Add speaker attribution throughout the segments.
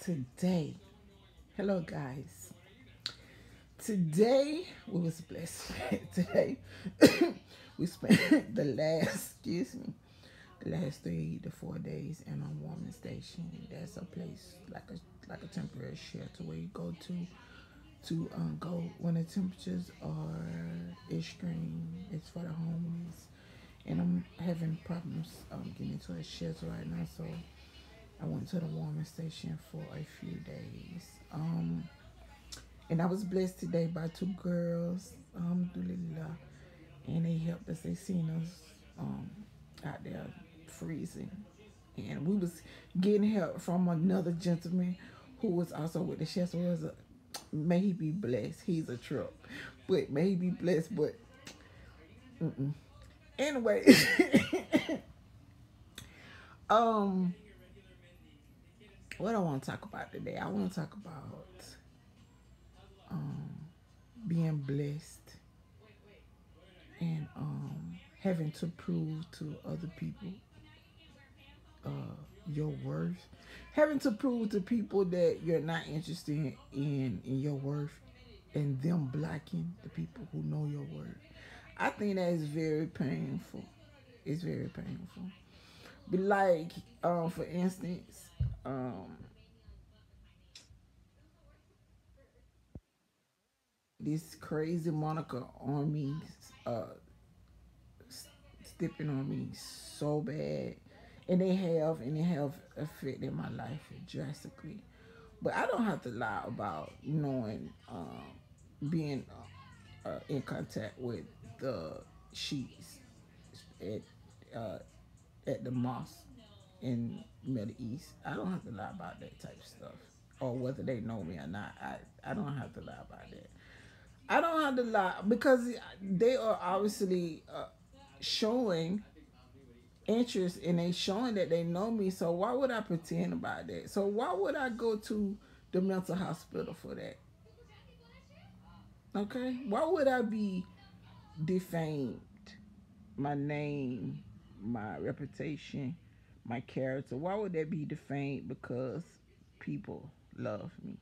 Speaker 1: Today, hello guys. Today we was blessed. Today we spent the last 3 to 4 days in a warming station. That's a place like a temporary shelter where you go to go when the temperatures are extreme. It's for the homeless, and I'm having problems getting into a shelter right now. So I went to the warming station for a few days. And I was blessed today by two girls, alhamdulillah, and they helped us. They seen us out there freezing, and we was getting help from another gentleman who was also with the chef. So it was a, may he be blessed. He's a truck, but may he be blessed. But anyway, um, what I want to talk about today, I want to talk about um being blessed and having to prove to other people your worth, having to prove to people that you're not interested in your worth, and them blocking the people who know your worth. I think that is very painful. It's very painful. But like, for instance, um, this crazy Monica Army uh, stepping on me so bad, and they have affected my life drastically. But I don't have to lie about knowing, being in contact with the sheets at uh, at the mosque in Middle East. I don't have to lie about that type of stuff, or whether they know me or not. I don't have to lie about that. I don't have to lie because they are obviously showing interest, and they showing that they know me. So why would I pretend about that? So why would I go to the mental hospital for that? Okay, why would I be defamed? My name, my reputation, my character. Why would that be defamed because people love me?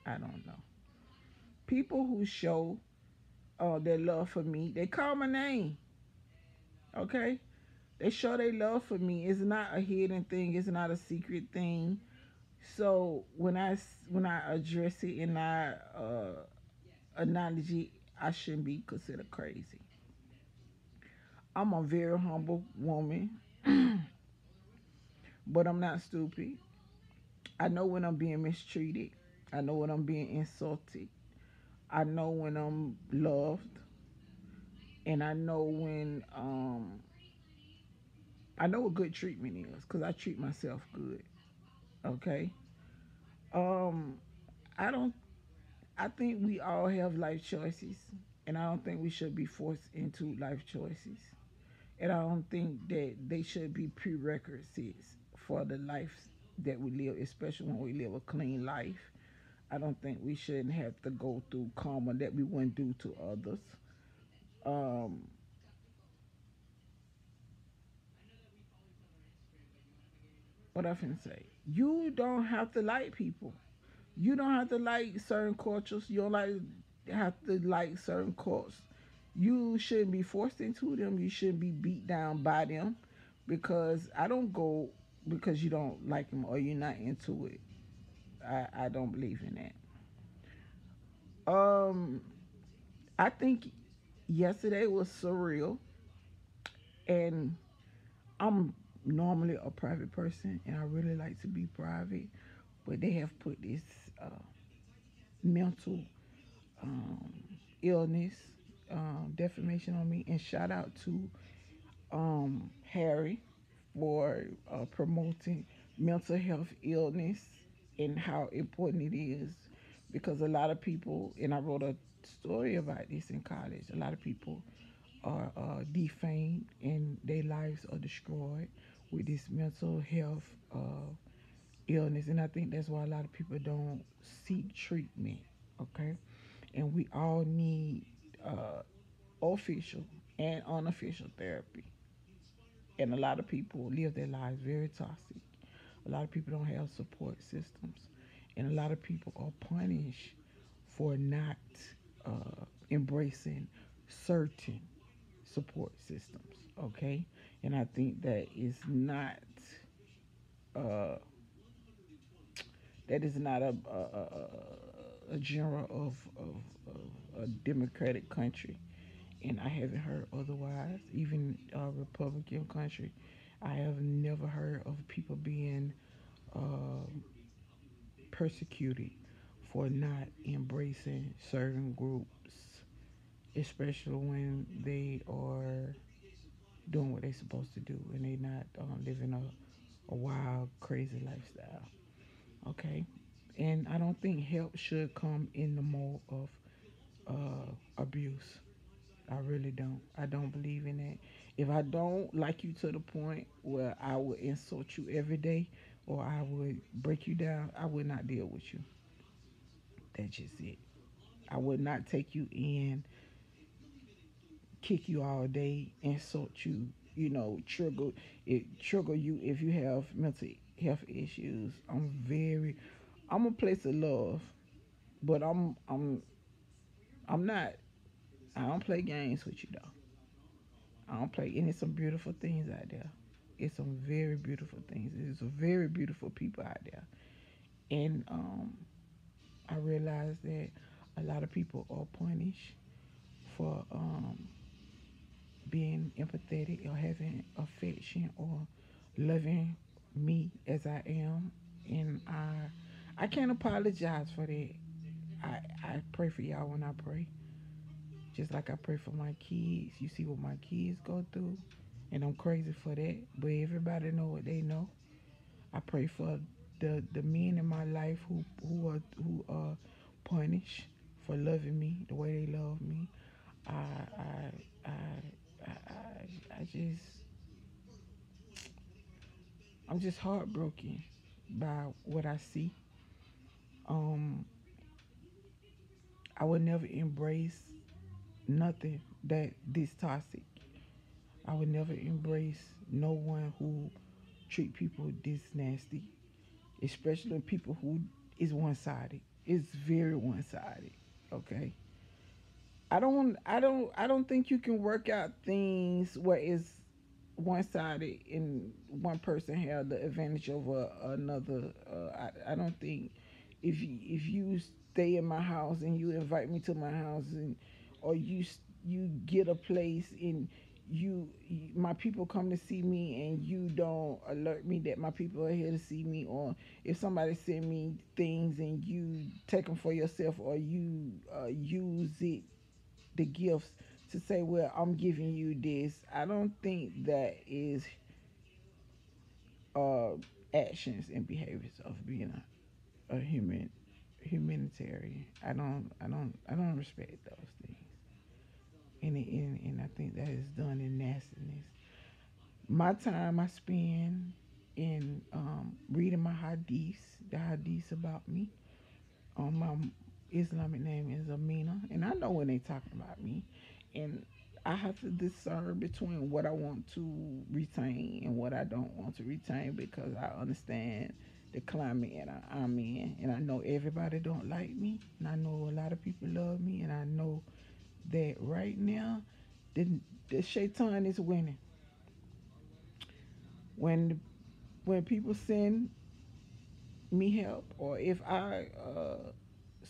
Speaker 1: I don't know. People who show their love for me, they call my name. Okay, they show their love for me. It's not a hidden thing. It's not a secret thing. So when I address it in our analogy, I shouldn't be considered crazy. I'm a very humble woman, but I'm not stupid. I know when I'm being mistreated. I know when I'm being insulted. I know when I'm loved, and I know what good treatment is because I treat myself good. Okay. Um, I don't. I think we all have life choices, and I don't think we should be forced into life choices. And I don't think that they should be prerequisites for the life that we live, especially when we live a clean life. I don't think we shouldn't have to go through karma that we wouldn't do to others. Um, what I can say, you don't have to like people. You don't have to like certain cultures. You don't have to like certain cults. You shouldn't be forced into them. You shouldn't be beat down by them, because I don't go because you don't like them or you're not into it. I don't believe in that. I think yesterday was surreal, and I'm normally a private person, and I really like to be private, but they have put this uh, mental um, illness, defamation on me. And shout out to Harry for promoting mental health illness and how important it is, because a lot of people, and I wrote a story about this in college, a lot of people are defamed and their lives are destroyed with this mental health illness. And I think that's why a lot of people don't seek treatment. Okay, and we all need official and unofficial therapy. And a lot of people live their lives very toxic. A lot of people don't have support systems, and a lot of people are punished for not embracing certain support systems. Okay, and I think uh, that is not a genre of a democratic country, and I haven't heard otherwise. Even a Republican country, I have never heard of people being uh, persecuted for not embracing certain groups, especially when they are doing what they're supposed to do and they not living a wild, crazy lifestyle. Okay, and I don't think help should come in the mode of abuse. I really don't. I don't believe in that. If I don't like you to the point where I would insult you every day or I would break you down, I would not deal with you. That's just it. I would not take you in, kick you all day, insult you, trigger you if you have mental health issues. I'm a place of love, but I'm not. I don't play games with you though. I don't play, and it's some beautiful things out there. It's some very beautiful things. There's some very beautiful people out there, and I realize that a lot of people are punished for being empathetic or having affection or loving me as I am, and I can't apologize for that. I pray for y'all when I pray, just like I pray for my kids. You see what my kids go through, and I'm crazy for that. But everybody know what they know. I pray for the men in my life who are punished for loving me the way they love me. I I I I just I'm just heartbroken by what I see. Um, I would never embrace nothing that this toxic. I would never embrace no one who treat people this nasty, especially people who is one sided. It's very one sided. Okay. I don't think you can work out things where it's one sided and one person have the advantage over another. I don't think if you stay in my house and you invite me to my house and or you get a place and my people come to see me and you don't alert me that my people are here to see me, or if somebody send me things and you take them for yourself or you use it, the gifts, to say, well, I'm giving you this. I don't think that is uh, actions and behaviors of being a humanitarian. I don't respect those things, and I think that is done in nastiness. My time I spend in reading my hadiths, the hadiths about me. My Islamic name is Amina, and I know when they talking about me, and I have to discern between what I want to retain and what I don't want to retain because I understand the climate and I'm in, and I know everybody don't like me, and I know a lot of people love me, and I know that right now, the the shaitan is winning. When when people send me help, or if I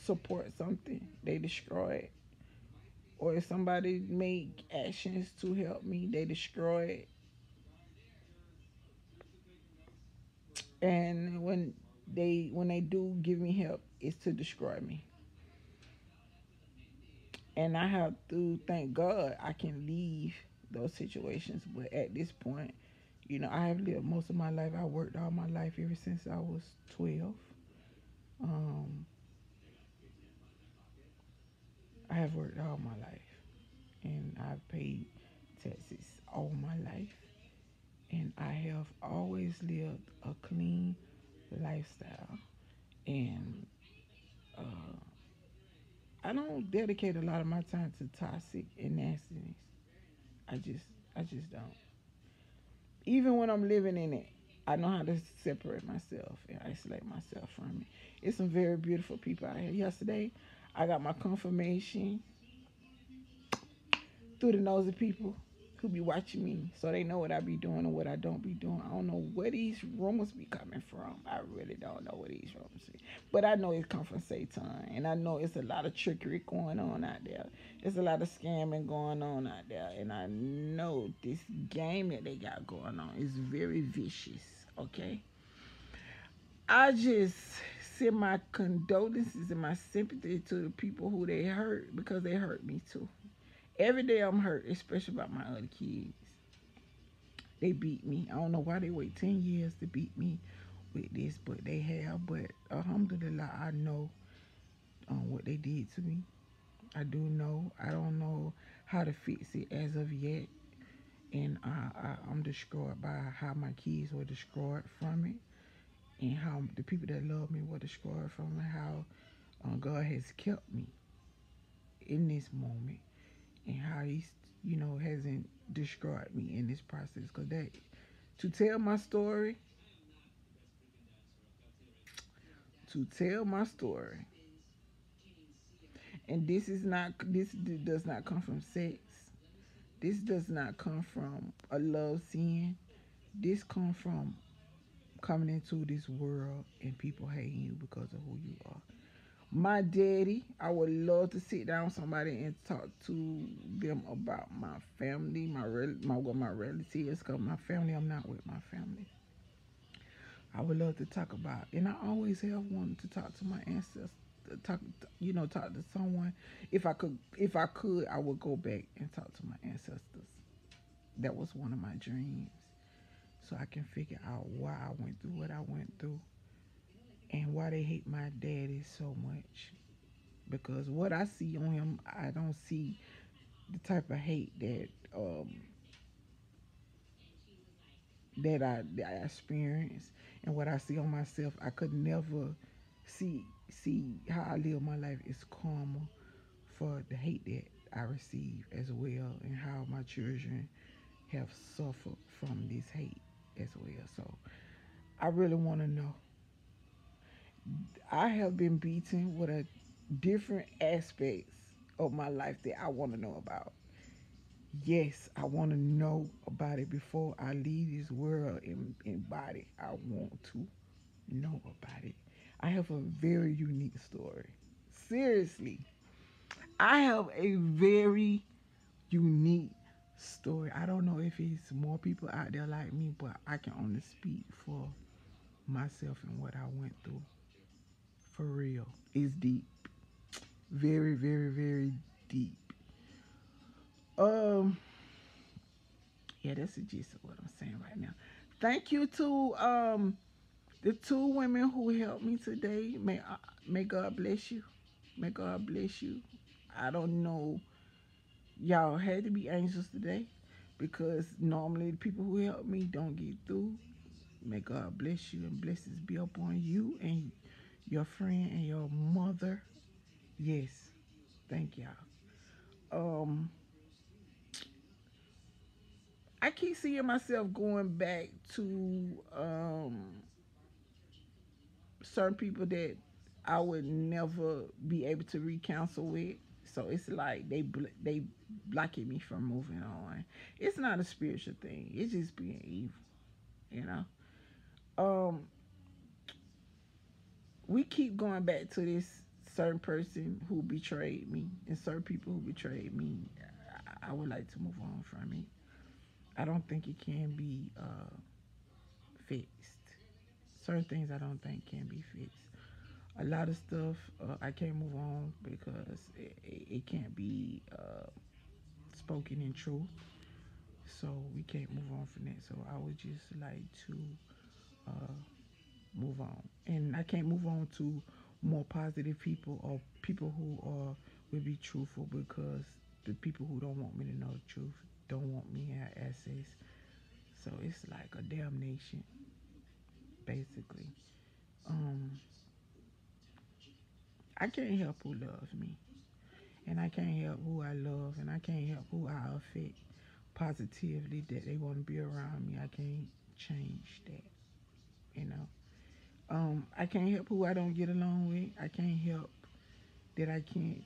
Speaker 1: support something, they destroy it, or if somebody make actions to help me, they destroy it. And when they do give me help, it's to destroy me. And I have to thank God I can leave those situations. But at this point, I have lived most of my life. I worked all my life ever since I was 12. Um, I have worked all my life, and I've paid taxes all my life, and I have always lived a clean lifestyle. And uh, I don't dedicate a lot of my time to toxic and nastiness. I just, I just don't. Even when I'm living in it, I know how to separate myself and isolate myself from it. It's some very beautiful people out here. Yesterday, I got my confirmation through the nose of people who be watching me, so they know what I be doing and what I don't be doing. I don't know where these rumors be coming from. I really don't know where these rumors be. But I know it come from Satan, and I know it's a lot of trickery going on out there. There's a lot of scamming going on out there, and I know this game that they got going on is very vicious. Okay, I just send my condolences and my sympathy to the people who they hurt because they hurt me too. Every day I'm hurt, especially about my other kids. They beat me. I don't know why they wait 10 years to beat me with this, but they have. But alhamdulillah, I know what they did to me. I do know. I don't know how to fix it as of yet. And I'm destroyed by how my kids were destroyed from it, and how the people that love me were destroyed from it, how God has kept me in this moment, and how He's, hasn't destroyed me in this process. Because that, to tell my story, to tell my story, and this does not come from sex. This does not come from a love sin. This comes from coming into this world and people hating you because of who you are. My daddy, I would love to sit down with somebody and talk to them about my family, my relatives. Cause my family, I'm not with my family. I would love to talk about, and I always have wanted to talk to my ancestors. Talk to someone. If I could, I would go back and talk to my ancestors. That was one of my dreams, so I can figure out why I went through what I went through and why they hate my daddy so much. Because what I see on him, I don't see the type of hate that I experience, and what I see on myself. I could never see how I live my life is karma for the hate that I receive as well, and how my children have suffered from this hate as well. So I really want to know. I have been beaten with a different aspects of my life that I want to know about. Yes, I want to know about it before I leave this world in body. I want to know about it. I have a very unique story. Seriously, I have a very unique story. I don't know if it's more people out there like me, but I can only speak for myself and what I went through. For real, it's deep, very, very, very deep. Um, yeah, that's the gist of what I'm saying right now. Thank you to the two women who helped me today. May God bless you. May God bless you. I don't know. Y'all had to be angels today because normally the people who help me don't get through. May God bless you and blessings be upon you and your friend and your mother. Yes. Thank y'all. Um, I keep seeing myself going back to certain people that I would never be able to recounsel with. So it's like they blocking me from moving on. It's not a spiritual thing. It's just being evil, you know. Um, we keep going back to this certain person who betrayed me and certain people who betrayed me. I would like to move on from it. I don't think it can be fixed. Certain things I don't think can be fixed. A lot of stuff I can't move on because it can't be spoken in truth. So we can't move on from that. So I would just like to uh, move on, and I can't move on to more positive people or people who are will be truthful because the people who don't want me to know the truth don't want me to have access. So it's like a damnation, basically. Um, I can't help who loves me, and I can't help who I love, and I can't help who I affect positively that they want to be around me. I can't change that. You know, I can't help who I don't get along with. I can't help that I can't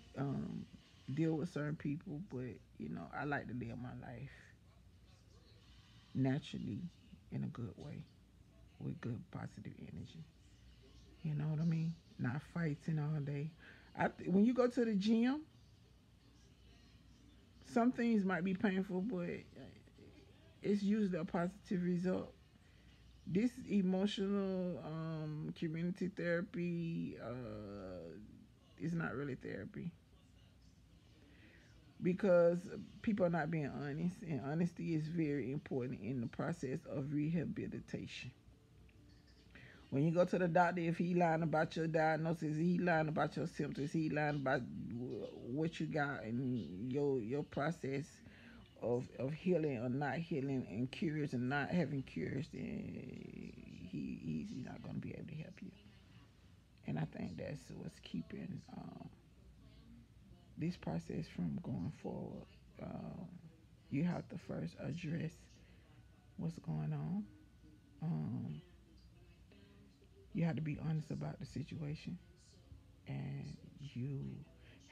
Speaker 1: deal with certain people, but I like to live my life naturally in a good way with good positive energy. You know what I mean? Not fighting all day. When you go to the gym, some things might be painful, but it's usually a positive result. This emotional community therapy is not really therapy because people are not being honest, and honesty is very important in the process of rehabilitation. When you go to the doctor, if he lying about your diagnosis, he lying about your symptoms, he lying about what you got and your process of healing or not healing and cures and not having cures, then he's not going to be able to help you. And I think that's what's keeping this process from going forward. Um, you have to first address what's going on. Um, you have to be honest about the situation, and you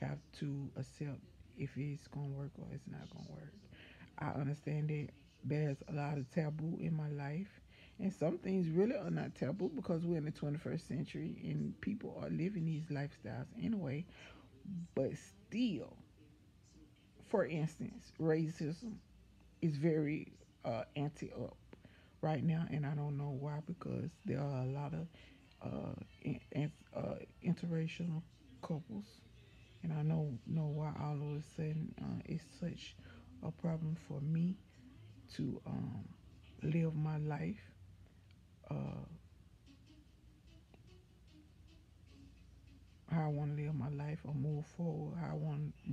Speaker 1: have to accept if it's gonna work or it's not gonna work. I understand that there's a lot of taboo in my life, and some things really are not taboo because we're in the 21st century and people are living these lifestyles anyway. But still, for instance, racism is very anti up right now, and I don't know why because there are a lot of interracial couples, and I know why all of a sudden it's such a problem for me to live my life uh, how I want to live my life or move forward how I want to